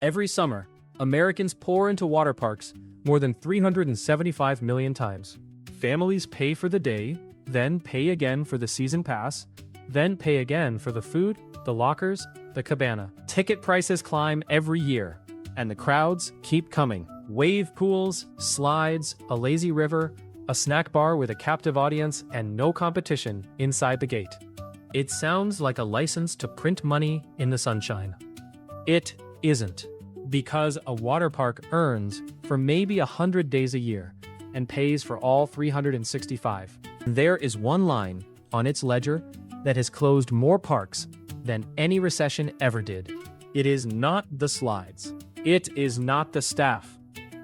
Every summer, Americans pour into water parks more than 375 million times. Families pay for the day, then pay again for the season pass, then pay again for the food, the lockers, the cabana. Ticket prices climb every year, and the crowds keep coming. Wave pools, slides, a lazy river, a snack bar with a captive audience, and no competition inside the gate. It sounds like a license to print money in the sunshine. It isn't, because a water park earns for maybe 100 days a year and pays for all 365. There is one line on its ledger that has closed more parks than any recession ever did. It is not the slides. It is not the staff.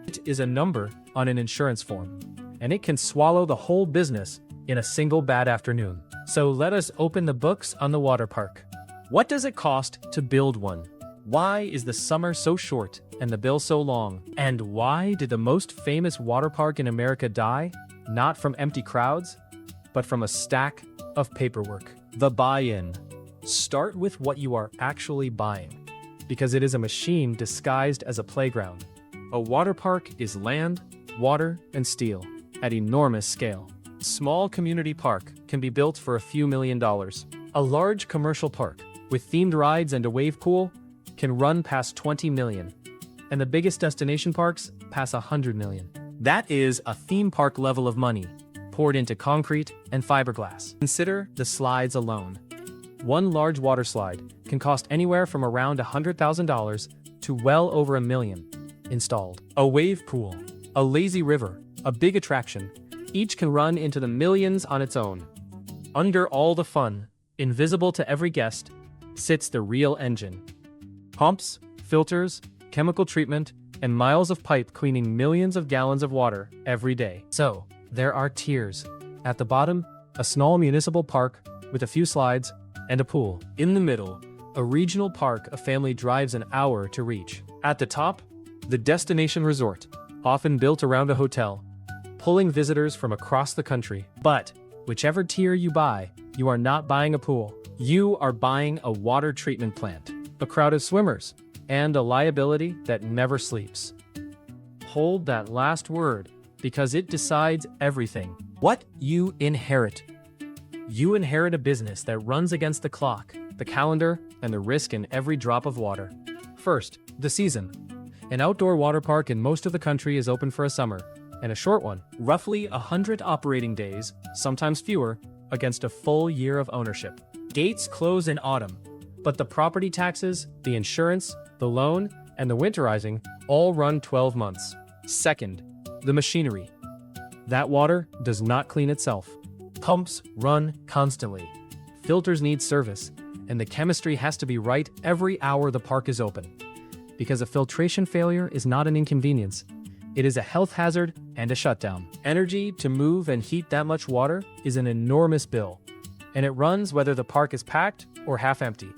It is a number on an insurance form, and it can swallow the whole business in a single bad afternoon. So let us open the books on the water park. What does it cost to build one? Why is the summer so short and the bill so long? And why did the most famous water park in America die? Not from empty crowds, but from a stack of paperwork. The buy-in. Start with what you are actually buying, because it is a machine disguised as a playground. A water park is land, water, and steel at enormous scale. Small community park can be built for a few $1,000,000. A large commercial park with themed rides and a wave pool can run past 20 million, and the biggest destination parks pass 100 million. That is a theme park level of money poured into concrete and fiberglass. Consider the slides alone. One large water slide can cost anywhere from around $100,000 to well over $1 million installed. A wave pool, a lazy river, a big attraction, each can run into the millions on its own. Under all the fun, invisible to every guest, sits the real engine. Pumps, filters, chemical treatment, and miles of pipe cleaning millions of gallons of water every day. So, there are tiers. At the bottom, a small municipal park with a few slides and a pool. In the middle, a regional park a family drives an hour to reach. At the top, the destination resort, often built around a hotel, pulling visitors from across the country. But, whichever tier you buy, you are not buying a pool. You are buying a water treatment plant, a crowd of swimmers, and a liability that never sleeps. Hold that last word, because it decides everything. What you inherit. You inherit a business that runs against the clock, the calendar, and the risk in every drop of water. First, the season. An outdoor water park in most of the country is open for a summer, and a short one, roughly 100 operating days, sometimes fewer, against a full year of ownership. Gates close in autumn, but the property taxes, the insurance, the loan, and the winterizing all run 12 months. Second, the machinery. That water does not clean itself. Pumps run constantly. Filters need service, and the chemistry has to be right every hour the park is open. Because a filtration failure is not an inconvenience. It is a health hazard and a shutdown. Energy to move and heat that much water is an enormous bill, and it runs whether the park is packed or half empty.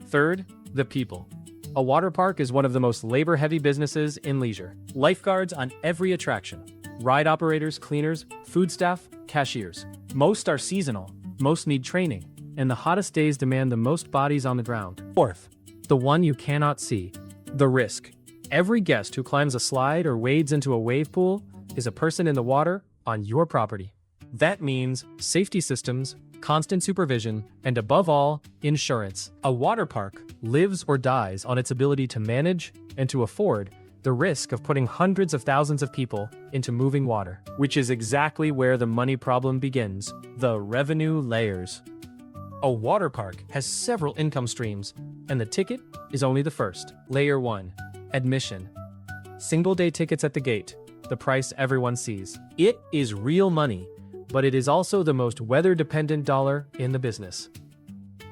Third, the people. A water park is one of the most labor-heavy businesses in leisure. Lifeguards on every attraction. Ride operators, cleaners, food staff, cashiers. Most are seasonal, most need training, and the hottest days demand the most bodies on the ground. Fourth, the one you cannot see. The risk. Every guest who climbs a slide or wades into a wave pool is a person in the water on your property. That means safety systems, constant supervision, and above all, insurance. A water park lives or dies on its ability to manage and to afford the risk of putting hundreds of thousands of people into moving water, which is exactly where the money problem begins, the revenue layers. A water park has several income streams, and the ticket is only the first. Layer 1. Admission. Single-day tickets at the gate, the price everyone sees. It is real money, but it is also the most weather-dependent dollar in the business.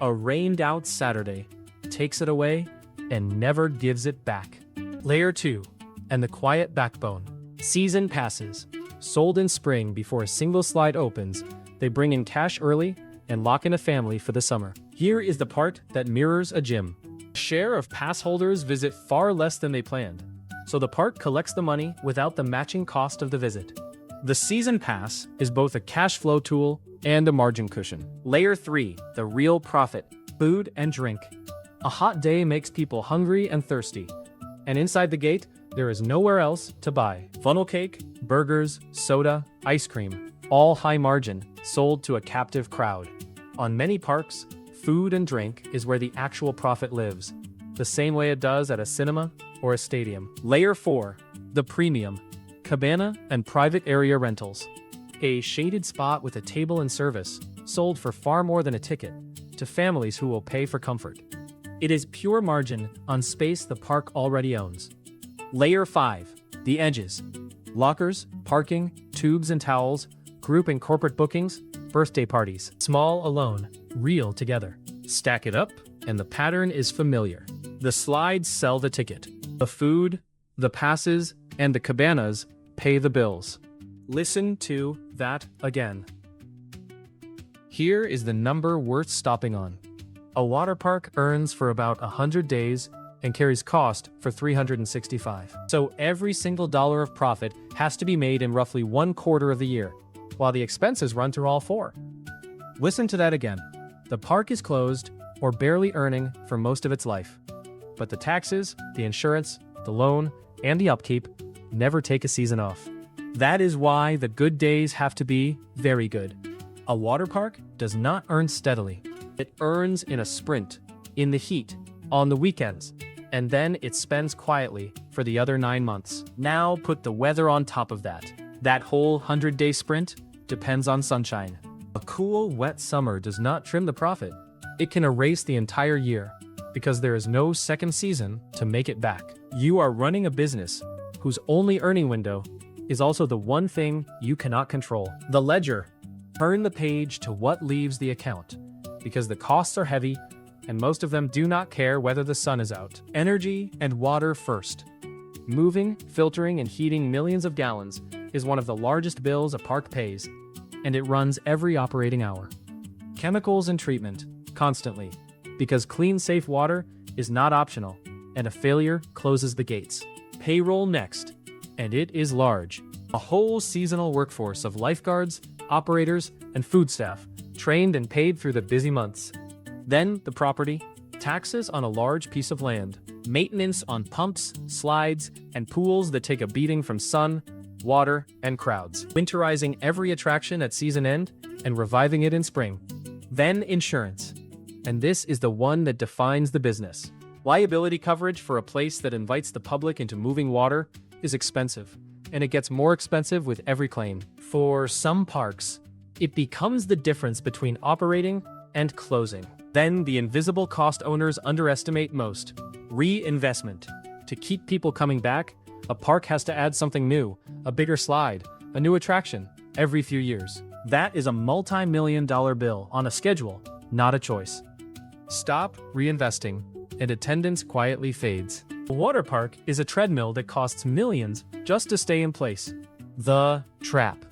A rained-out Saturday takes it away and never gives it back. Layer 2, and the quiet backbone. Season passes. Sold in spring before a single slide opens, they bring in cash early and lock in a family for the summer. Here is the part that mirrors a gym. Share of pass holders visit far less than they planned, so the park collects the money without the matching cost of the visit. The season pass is both a cash flow tool and a margin cushion. Layer 3, the real profit, food and drink. A hot day makes people hungry and thirsty. And inside the gate, there is nowhere else to buy. Funnel cake, burgers, soda, ice cream, all high margin, sold to a captive crowd. On many parks, food and drink is where the actual profit lives, the same way it does at a cinema or a stadium. Layer 4, the premium, cabana and private area rentals. A shaded spot with a table and service, sold for far more than a ticket, to families who will pay for comfort. It is pure margin on space the park already owns. Layer 5, the edges. Lockers, parking, tubes and towels, group and corporate bookings, birthday parties. Small alone, real together. Stack it up, and the pattern is familiar. The slides sell the ticket. The food, the passes, and the cabanas pay the bills. Listen to that again. Here is the number worth stopping on. A water park earns for about 100 days and carries cost for 365. So every single dollar of profit has to be made in roughly 1/4 of the year, while the expenses run through all 4. Listen to that again. The park is closed or barely earning for most of its life. But the taxes, the insurance, the loan, and the upkeep never take a season off. That is why the good days have to be very good. A water park does not earn steadily. It earns in a sprint, in the heat, on the weekends, and then it spends quietly for the other 9 months. Now put the weather on top of that. That whole 100-day sprint depends on sunshine. A cool, wet summer does not trim the profit. It can erase the entire year, because there is no second season to make it back. You are running a business whose only earning window is also the one thing you cannot control. The ledger. Turn the page to what leaves the account, because the costs are heavy and most of them do not care whether the sun is out. Energy and water first. Moving, filtering, and heating millions of gallons is one of the largest bills a park pays, and it runs every operating hour. Chemicals and treatment, constantly, because clean, safe water is not optional, and a failure closes the gates. Payroll next, and it is large. A whole seasonal workforce of lifeguards, operators, and food staff, trained and paid through the busy months. Then the property, taxes on a large piece of land, maintenance on pumps, slides, and pools that take a beating from sun, water, and crowds. Winterizing every attraction at season end and reviving it in spring. Then insurance. And this is the one that defines the business. Liability coverage for a place that invites the public into moving water is expensive, and it gets more expensive with every claim. For some parks, it becomes the difference between operating and closing. Then the invisible cost owners underestimate most: reinvestment. To keep people coming back, a park has to add something new, a bigger slide, a new attraction, every few years. That is a multi-million-dollar bill on a schedule, not a choice. Stop reinvesting, and attendance quietly fades. A water park is a treadmill that costs millions just to stay in place. The trap.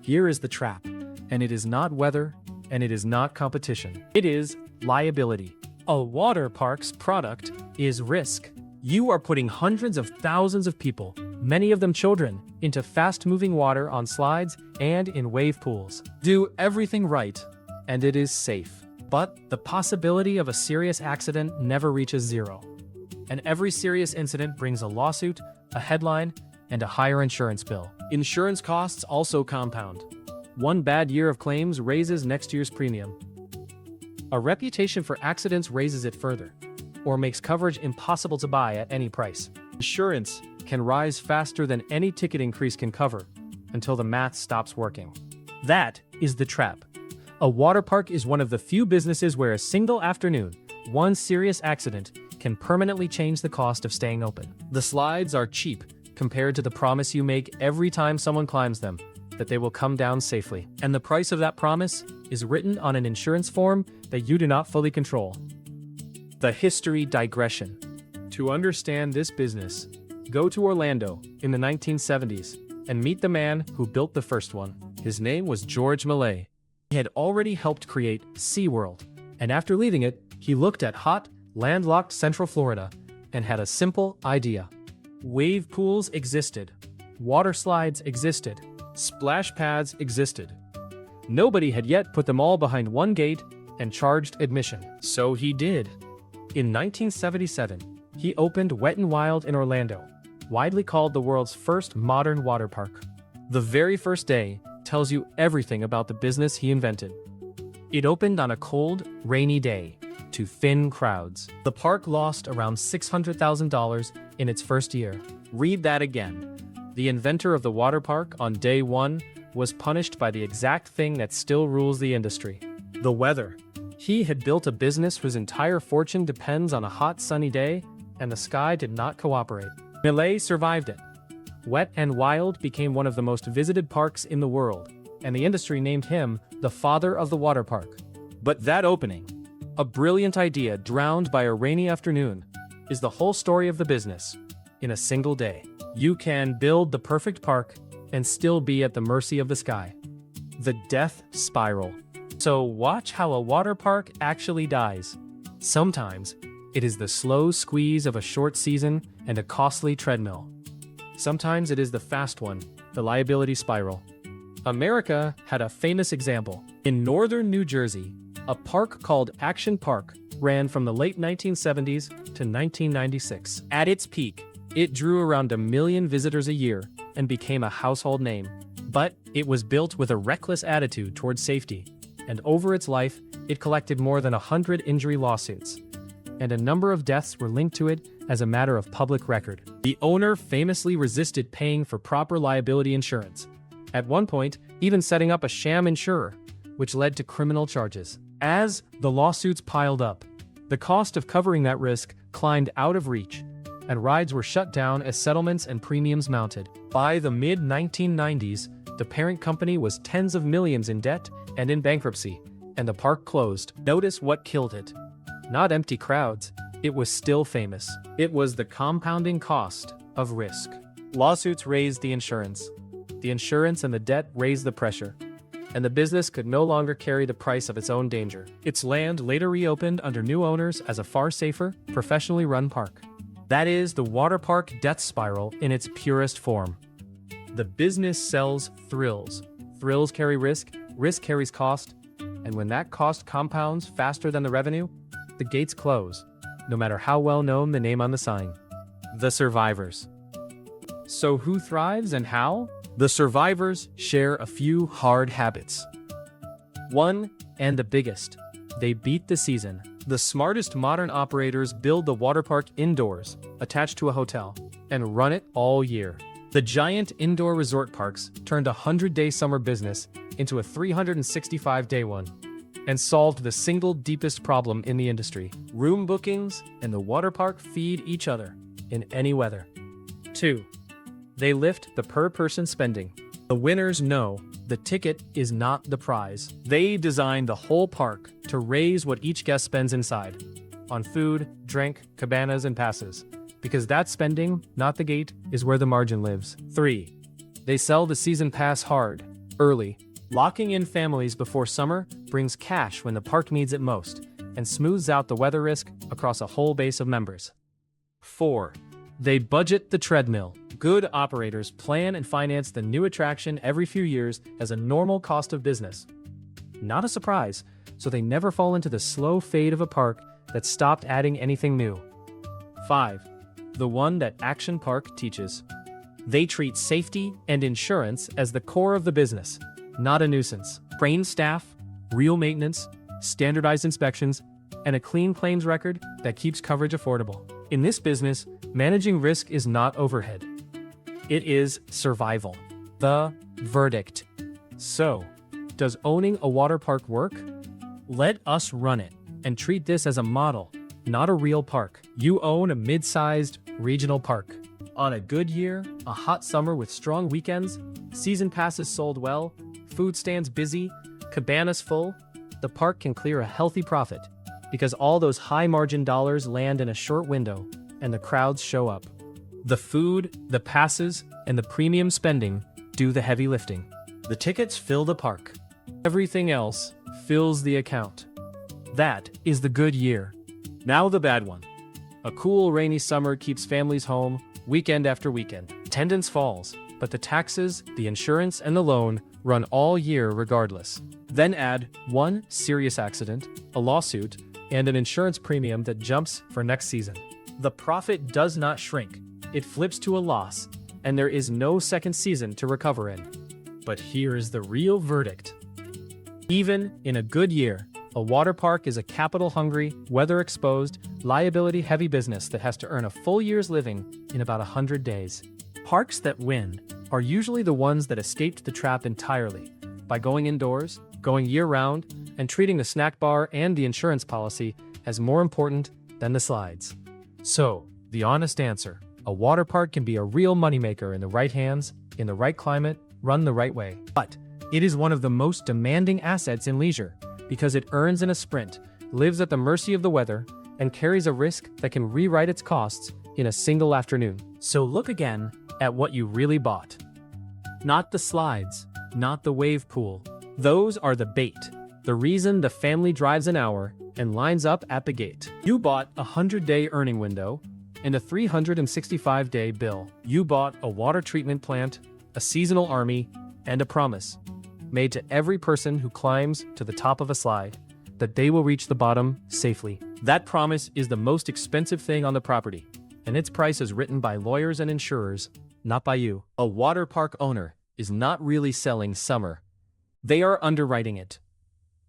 Here is the trap, and it is not weather, and it is not competition. It is liability. A water park's product is risk. You are putting hundreds of thousands of people, many of them children, into fast-moving water on slides and in wave pools. Do everything right, and it is safe. But the possibility of a serious accident never reaches zero. And every serious incident brings a lawsuit, a headline, and a higher insurance bill. Insurance costs also compound. One bad year of claims raises next year's premium. A reputation for accidents raises it further, or makes coverage impossible to buy at any price. Insurance can rise faster than any ticket increase can cover, until the math stops working. That is the trap. A water park is one of the few businesses where a single afternoon, one serious accident, can permanently change the cost of staying open. The slides are cheap compared to the promise you make every time someone climbs them, that they will come down safely. And the price of that promise is written on an insurance form that you do not fully control. The history digression. To understand this business, go to Orlando in the 1970s and meet the man who built the first one. His name was George Millay. He had already helped create SeaWorld, and after leaving it, he looked at hot, landlocked Central Florida and had a simple idea. Wave pools existed. Water slides existed. Splash pads existed. Nobody had yet put them all behind one gate and charged admission. So he did. In 1977, He opened Wet n Wild in Orlando, widely called the world's first modern water park. The very first day tells you everything about the business he invented. It opened on a cold, rainy day to thin crowds. The park lost around $600,000 in its first year. Read that again. The inventor of the water park on day one was punished by the exact thing that still rules the industry: the weather. He had built a business whose entire fortune depends on a hot, sunny day, and the sky did not cooperate. Millay survived it. Wet n Wild became one of the most visited parks in the world, and the industry named him the father of the water park. But that opening, a brilliant idea drowned by a rainy afternoon, is the whole story of the business. In a single day, you can build the perfect park and still be at the mercy of the sky. The death spiral. So watch how a water park actually dies. Sometimes, it is the slow squeeze of a short season and a costly treadmill. Sometimes it is the fast one, the liability spiral. America had a famous example. In northern New Jersey, a park called Action Park ran from the late 1970s to 1996. At its peak, it drew around 1 million visitors a year and became a household name. But it was built with a reckless attitude towards safety, and over its life, it collected more than 100 injury lawsuits. And a number of deaths were linked to it as a matter of public record. The owner famously resisted paying for proper liability insurance, at one point even setting up a sham insurer, which led to criminal charges. As the lawsuits piled up, the cost of covering that risk climbed out of reach, and rides were shut down as settlements and premiums mounted. By the mid-1990s, the parent company was tens of millions in debt and in bankruptcy, and the park closed. Notice what killed it. Not empty crowds, it was still famous. It was the compounding cost of risk. Lawsuits raised the insurance. The insurance and the debt raised the pressure, and the business could no longer carry the price of its own danger. Its land later reopened under new owners as a far safer, professionally run park. That is the water park death spiral in its purest form. The business sells thrills. Thrills carry risk carries cost, and when that cost compounds faster than the revenue, the gates close, no matter how well known the name on the sign. The survivors. So who thrives and how? The survivors share a few hard habits. One, and the biggest, they beat the season. The smartest modern operators build the water park indoors, attached to a hotel, and run it all year. The giant indoor resort parks turned a 100-day summer business into a 365-day one, and solved the single deepest problem in the industry. Room bookings and the water park feed each other in any weather. 2. They lift the per-person spending. The winners know the ticket is not the prize. They design the whole park to raise what each guest spends inside, on food, drink, cabanas, and passes. Because that spending, not the gate, is where the margin lives. 3. They sell the season pass hard, early. Locking in families before summer brings cash when the park needs it most, and smooths out the weather risk across a whole base of members. 4. They budget the treadmill. Good operators plan and finance the new attraction every few years as a normal cost of business. Not a surprise, so they never fall into the slow fade of a park that stopped adding anything new. 5. The one that Action Park teaches. They treat safety and insurance as the core of the business, not a nuisance. Trained staff, real maintenance, standardized inspections, and a clean claims record that keeps coverage affordable. In this business, managing risk is not overhead. It is survival. The verdict. So, does owning a water park work? Let us run it and treat this as a model, not a real park. You own a mid-sized regional park. On a good year, a hot summer with strong weekends, season passes sold well, food stands busy, cabanas full, the park can clear a healthy profit because all those high-margin dollars land in a short window and the crowds show up. The food, the passes, and the premium spending do the heavy lifting. The tickets fill the park. Everything else fills the account. That is the good year. Now the bad one. A cool, rainy summer keeps families home weekend after weekend. Attendance falls, but the taxes, the insurance, and the loan run all year regardless. Then add one serious accident, a lawsuit, and an insurance premium that jumps for next season. The profit does not shrink. It flips to a loss, and there is no second season to recover in. But here is the real verdict. Even in a good year, a water park is a capital-hungry, weather-exposed, liability-heavy business that has to earn a full year's living in about 100 days. Parks that win are usually the ones that escaped the trap entirely by going indoors, going year-round, and treating the snack bar and the insurance policy as more important than the slides. So, the honest answer: a water park can be a real moneymaker in the right hands, in the right climate, run the right way. But it is one of the most demanding assets in leisure because it earns in a sprint, lives at the mercy of the weather, and carries a risk that can rewrite its costs in a single afternoon. So look again at what you really bought. Not the slides, not the wave pool. Those are the bait. The reason the family drives an hour and lines up at the gate. You bought a 100-day earning window and a 365-day bill. You bought a water treatment plant, a seasonal army, and a promise made to every person who climbs to the top of a slide that they will reach the bottom safely. That promise is the most expensive thing on the property, and its price is written by lawyers and insurers, not by you. A water park owner is not really selling summer. They are underwriting it.